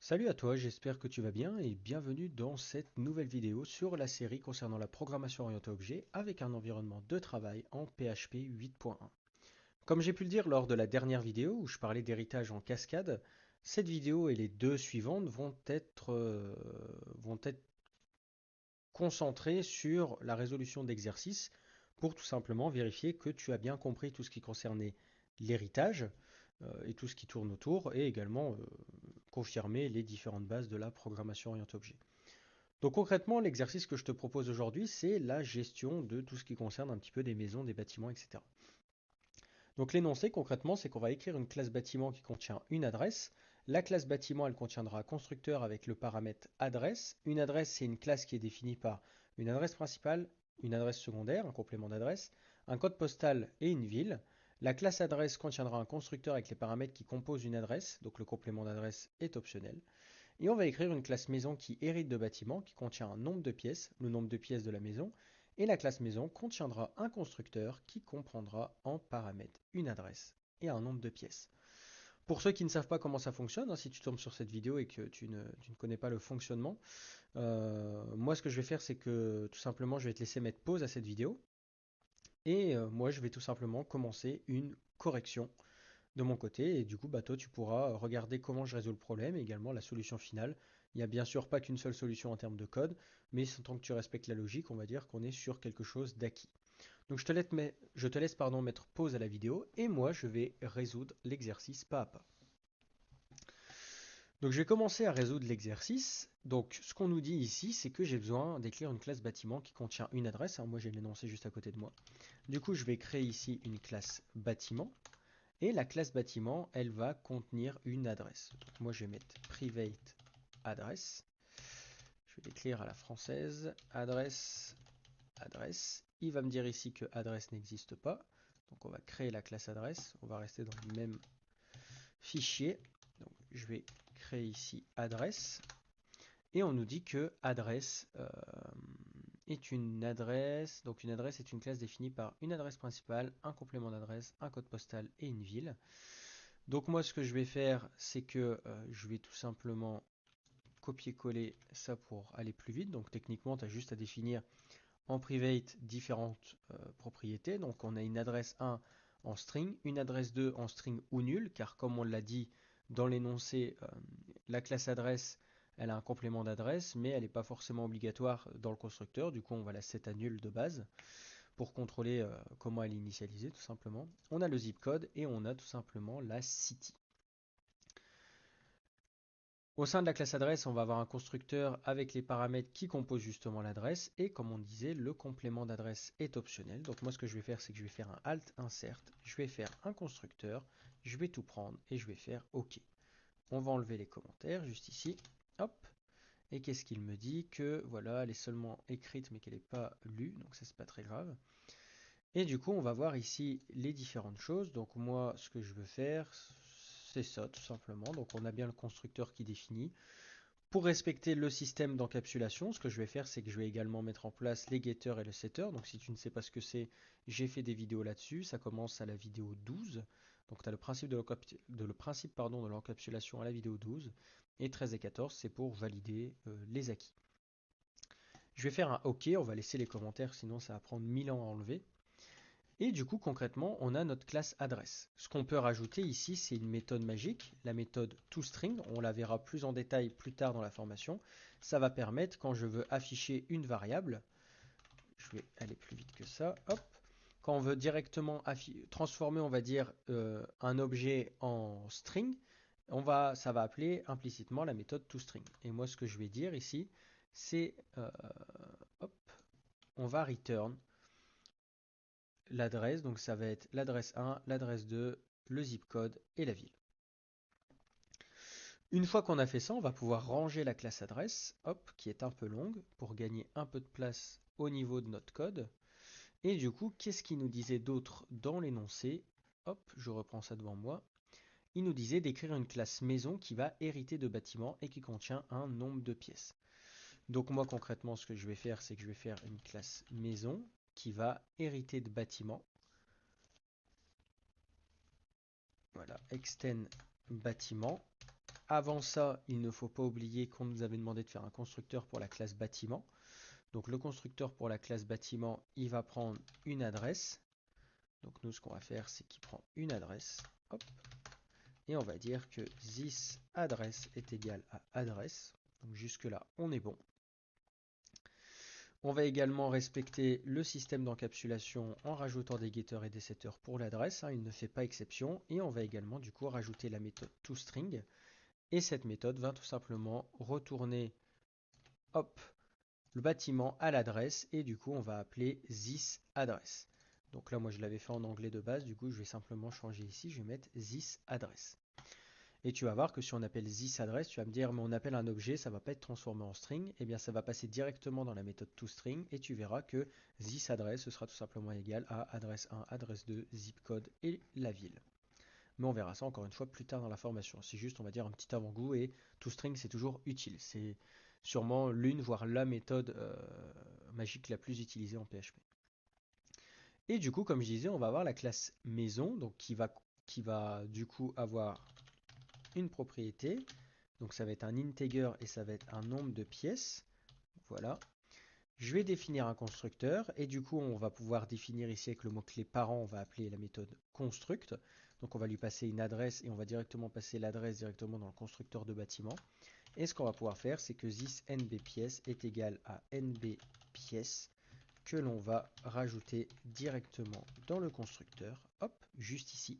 Salut à toi, j'espère que tu vas bien et bienvenue dans cette nouvelle vidéo sur la série concernant la programmation orientée objet avec un environnement de travail en PHP 8.1. Comme j'ai pu le dire lors de la dernière vidéo où je parlais d'héritage en cascade, cette vidéo et les deux suivantes vont être concentrées sur la résolution d'exercices pour tout simplement vérifier que tu as bien compris tout ce qui concernait l'héritage et tout ce qui tourne autour et également confirmer les différentes bases de la programmation orientée objet. Donc concrètement, l'exercice que je te propose aujourd'hui, c'est la gestion de tout ce qui concerne un petit peu des maisons, des bâtiments, etc. Donc l'énoncé concrètement, c'est qu'on va écrire une classe bâtiment qui contient une adresse. La classe bâtiment, elle contiendra un constructeur avec le paramètre adresse. Une adresse, c'est une classe qui est définie par une adresse principale, une adresse secondaire, un complément d'adresse, un code postal et une ville. La classe adresse contiendra un constructeur avec les paramètres qui composent une adresse, donc le complément d'adresse est optionnel. Et on va écrire une classe maison qui hérite de bâtiment, qui contient un nombre de pièces, le nombre de pièces de la maison, et la classe maison contiendra un constructeur qui comprendra en paramètres une adresse et un nombre de pièces. Pour ceux qui ne savent pas comment ça fonctionne, si tu tombes sur cette vidéo et que tu ne connais pas le fonctionnement, moi ce que je vais faire c'est que tout simplement je vais te laisser mettre pause à cette vidéo et moi je vais tout simplement commencer une correction de mon côté. Et du coup, bah, toi, tu pourras regarder comment je résous le problème et également la solution finale. Il n'y a bien sûr pas qu'une seule solution en termes de code, mais tant que tu respectes la logique, on va dire qu'on est sur quelque chose d'acquis. Donc je te laisse mettre pause à la vidéo et moi je vais résoudre l'exercice pas à pas. Donc je vais commencer à résoudre l'exercice. Donc ce qu'on nous dit ici, c'est que j'ai besoin d'écrire une classe bâtiment qui contient une adresse. Alors, moi j'ai l'énoncé juste à côté de moi. Du coup, je vais créer ici une classe bâtiment. Et la classe bâtiment, elle va contenir une adresse. Donc moi, je vais mettre private adresse. Je vais l'écrire à la française. Adresse, adresse. Il va me dire ici que adresse n'existe pas. Donc on va créer la classe adresse. On va rester dans le même fichier. Donc je vais créer ici adresse. Et on nous dit que adresse est une adresse. Donc une adresse est une classe définie par une adresse principale, un complément d'adresse, un code postal et une ville. Donc moi ce que je vais faire c'est que je vais tout simplement copier-coller ça pour aller plus vite. Donc techniquement tu as juste à définir en private différentes propriétés. Donc on a une adresse 1 en string, une adresse 2 en string ou nul, car comme on l'a dit dans l'énoncé, la classe adresse elle a un complément d'adresse, mais elle n'est pas forcément obligatoire dans le constructeur. Du coup on va la set à nul de base pour contrôler comment elle est initialisée tout simplement. On a le zip code et on a tout simplement la city. Au sein de la classe adresse, on va avoir un constructeur avec les paramètres qui composent justement l'adresse et comme on disait, le complément d'adresse est optionnel. Donc moi ce que je vais faire, c'est que je vais faire un alt insert, je vais faire un constructeur, je vais tout prendre et je vais faire OK. On va enlever les commentaires juste ici. Hop. Et qu'est-ce qu'il me dit? Que voilà, elle est seulement écrite mais qu'elle n'est pas lue, donc ça c'est pas très grave. Et du coup, on va voir ici les différentes choses. Donc moi, ce que je veux faire, c'est ça tout simplement. Donc on a bien le constructeur qui définit. Pour respecter le système d'encapsulation, ce que je vais faire, c'est que je vais également mettre en place les getters et le setter. Donc si tu ne sais pas ce que c'est, j'ai fait des vidéos là-dessus. Ça commence à la vidéo 12. Donc tu as le principe de l'encapsulation à la vidéo 12. Et 13 et 14, c'est pour valider les acquis. Je vais faire un OK, on va laisser les commentaires, sinon ça va prendre 1000 ans à enlever. Et du coup, concrètement, on a notre classe adresse. Ce qu'on peut rajouter ici, c'est une méthode magique, la méthode toString. On la verra plus en détail plus tard dans la formation. Ça va permettre, quand je veux afficher une variable, je vais aller plus vite que ça, hop. Quand on veut directement transformer, on va dire, un objet en string, ça va appeler implicitement la méthode toString. Et moi, ce que je vais dire ici, c'est, hop, on va return l'adresse, donc ça va être l'adresse 1, l'adresse 2, le zip code et la ville. Une fois qu'on a fait ça, on va pouvoir ranger la classe adresse, hop, qui est un peu longue, pour gagner un peu de place au niveau de notre code. Et du coup, qu'est-ce qu'il nous disait d'autre dans l'énoncé? Hop, je reprends ça devant moi. Il nous disait d'écrire une classe maison qui va hériter de bâtiments et qui contient un nombre de pièces. Donc moi concrètement, ce que je vais faire, c'est que je vais faire une classe maison qui va hériter de bâtiments. Voilà, extend bâtiment. Avant ça, il ne faut pas oublier qu'on nous avait demandé de faire un constructeur pour la classe bâtiment. Donc le constructeur pour la classe bâtiment, il va prendre une adresse. Donc nous, ce qu'on va faire, c'est qu'il prend une adresse. Hop. Et on va dire que this adresse est égal à adresse. Donc jusque-là, on est bon. On va également respecter le système d'encapsulation en rajoutant des getters et des setters pour l'adresse. Il ne fait pas exception. Et on va également du coup rajouter la méthode toString. Et cette méthode va tout simplement retourner hop, le bâtiment à l'adresse. Et du coup, on va appeler this address. Donc là, moi, je l'avais fait en anglais de base. Du coup, je vais simplement changer ici. Je vais mettre this address. Et tu vas voir que si on appelle this address, tu vas me dire, mais on appelle un objet, ça ne va pas être transformé en string. Eh bien, ça va passer directement dans la méthode toString et tu verras que this address, ce sera tout simplement égal à adresse 1, adresse 2, zip code et la ville. Mais on verra ça encore une fois plus tard dans la formation. C'est juste, on va dire, un petit avant-goût et toString, c'est toujours utile. C'est sûrement l'une, voire la méthode magique la plus utilisée en PHP. Et du coup, comme je disais, on va avoir la classe maison, donc qui va du coup avoir une propriété. Donc ça va être un integer et ça va être un nombre de pièces. Voilà. Je vais définir un constructeur et du coup on va pouvoir définir ici avec le mot-clé parent, on va appeler la méthode construct. Donc on va lui passer une adresse et on va directement passer l'adresse directement dans le constructeur de bâtiment. Et ce qu'on va pouvoir faire, c'est que this nb pièce est égal à nb pièce que l'on va rajouter directement dans le constructeur. Hop, juste ici.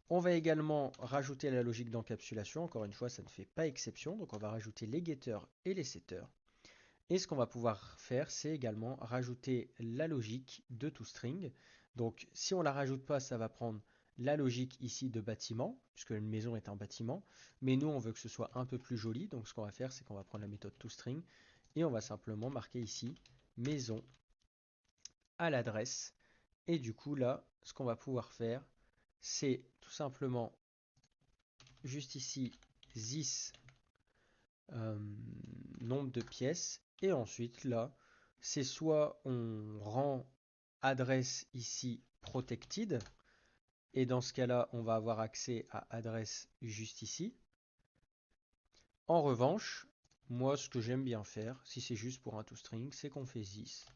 On va également rajouter la logique d'encapsulation. Encore une fois, ça ne fait pas exception. Donc on va rajouter les getters et les setters. Et ce qu'on va pouvoir faire, c'est également rajouter la logique de toString. Donc si on ne la rajoute pas, ça va prendre la logique ici de bâtiment, puisque une maison est un bâtiment. Mais nous, on veut que ce soit un peu plus joli. Donc ce qu'on va faire, c'est qu'on va prendre la méthode toString et on va simplement marquer ici maison à l'adresse. Et du coup, là, ce qu'on va pouvoir faire, c'est tout simplement juste ici this nombre de pièces et ensuite là c'est soit on rend adresse ici protected et dans ce cas là on va avoir accès à adresse juste ici. En revanche, moi ce que j'aime bien faire si c'est juste pour un toString, c'est qu'on fait this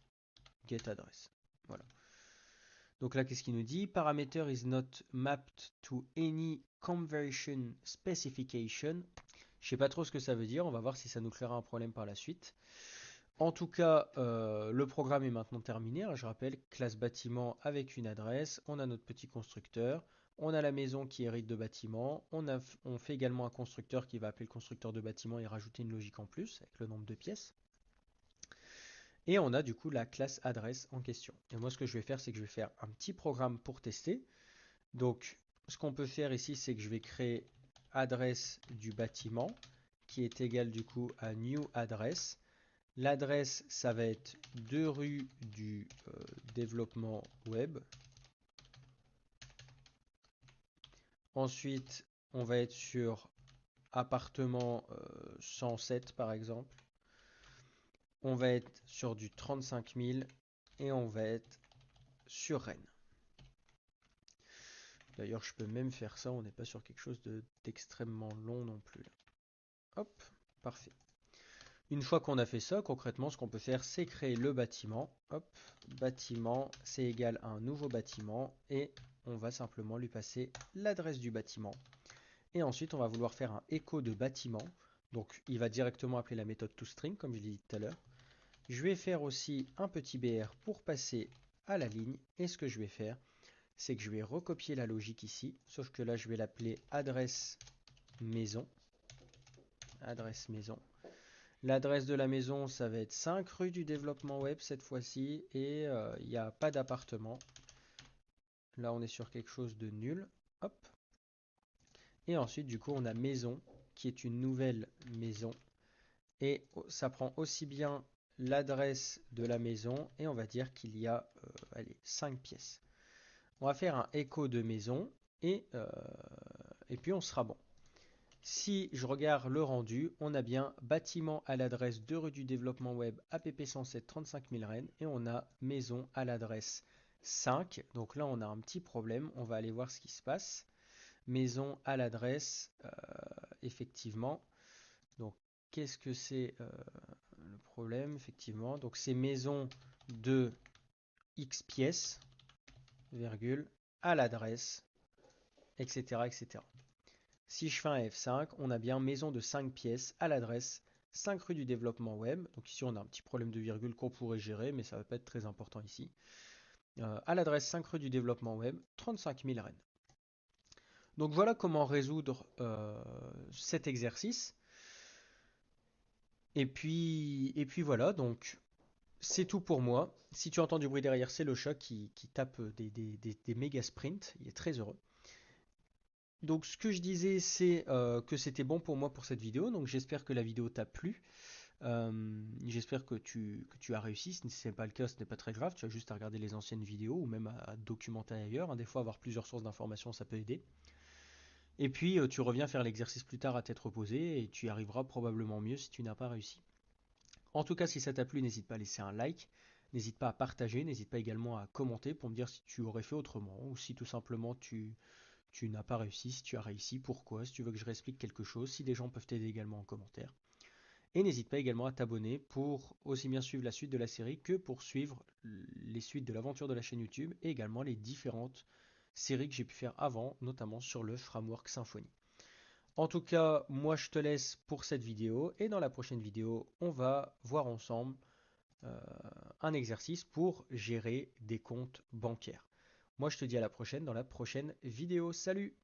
get address. Voilà. Donc là, qu'est-ce qu'il nous dit? Parameter is not mapped to any conversion specification. Je ne sais pas trop ce que ça veut dire. On va voir si ça nous créera un problème par la suite. En tout cas, le programme est maintenant terminé. Je rappelle, classe bâtiment avec une adresse. On a notre petit constructeur. On a la maison qui hérite de bâtiment. On fait également un constructeur qui va appeler le constructeur de bâtiment et rajouter une logique en plus avec le nombre de pièces. Et on a du coup la classe adresse en question. Et moi, ce que je vais faire, c'est que je vais faire un petit programme pour tester. Donc, ce qu'on peut faire ici, c'est que je vais créer adresse du bâtiment qui est égal du coup à new address. L'adresse, ça va être 2 rue du développement web. Ensuite, on va être sur appartement 107 par exemple. On va être sur du 35 000 et on va être sur Rennes. D'ailleurs, je peux même faire ça, on n'est pas sur quelque chose d'extrêmement long non plus. Hop, parfait. Une fois qu'on a fait ça, concrètement, ce qu'on peut faire, c'est créer le bâtiment. Hop, bâtiment, c'est égal à un nouveau bâtiment. Et on va simplement lui passer l'adresse du bâtiment. Et ensuite, on va vouloir faire un écho de bâtiment. Donc, il va directement appeler la méthode toString, comme je l'ai dit tout à l'heure. Je vais faire aussi un petit BR pour passer à la ligne. Et ce que je vais faire, c'est que je vais recopier la logique ici. Sauf que là, je vais l'appeler adresse maison. Adresse maison. L'adresse de la maison, ça va être 5 rue du développement web cette fois-ci. Et il n'y a pas d'appartement. Là, on est sur quelque chose de nul. Hop. Et ensuite, du coup, on a maison, qui est une nouvelle maison. Et ça prend aussi bien l'adresse de la maison. Et on va dire qu'il y a 5 pièces. On va faire un écho de maison. Et puis, on sera bon. Si je regarde le rendu, on a bien bâtiment à l'adresse 2 rue du développement web APP 107 35 000 Rennes et on a maison à l'adresse 5. Donc là, on a un petit problème. On va aller voir ce qui se passe. maison à l'adresse, effectivement. Donc, qu'est-ce que c'est le problème, effectivement? Donc, c'est maison de X pièces, virgule, à l'adresse, etc., etc. Si je fais un F5, on a bien maison de 5 pièces à l'adresse 5 rue du développement web. Donc ici, on a un petit problème de virgule qu'on pourrait gérer, mais ça ne va pas être très important ici. À l'adresse 5 rue du développement web, 35 000 Rennes. Donc voilà comment résoudre cet exercice. Et puis voilà, donc c'est tout pour moi. Si tu entends du bruit derrière, c'est le chat qui tape des méga sprints. Il est très heureux. Donc ce que je disais, c'est que c'était bon pour moi pour cette vidéo. Donc j'espère que la vidéo t'a plu. J'espère que tu as réussi. Si ce n'est pas le cas, ce n'est pas très grave. Tu as juste à regarder les anciennes vidéos ou même à documenter ailleurs. Des fois, avoir plusieurs sources d'informations, ça peut aider. Et puis, tu reviens faire l'exercice plus tard à tête reposée et tu y arriveras probablement mieux si tu n'as pas réussi. En tout cas, si ça t'a plu, n'hésite pas à laisser un like. N'hésite pas à partager. N'hésite pas également à commenter pour me dire si tu aurais fait autrement ou si tout simplement tu n'as pas réussi, si tu as réussi, pourquoi, si tu veux que je réexplique quelque chose, si des gens peuvent t'aider également en commentaire. Et n'hésite pas également à t'abonner pour aussi bien suivre la suite de la série que pour suivre les suites de l'aventure de la chaîne YouTube et également les différentes séries que j'ai pu faire avant, notamment sur le framework Symfony. En tout cas, moi je te laisse pour cette vidéo et dans la prochaine vidéo, on va voir ensemble euh, un exercice pour gérer des comptes bancaires. Moi je te dis à la prochaine dans la prochaine vidéo. Salut!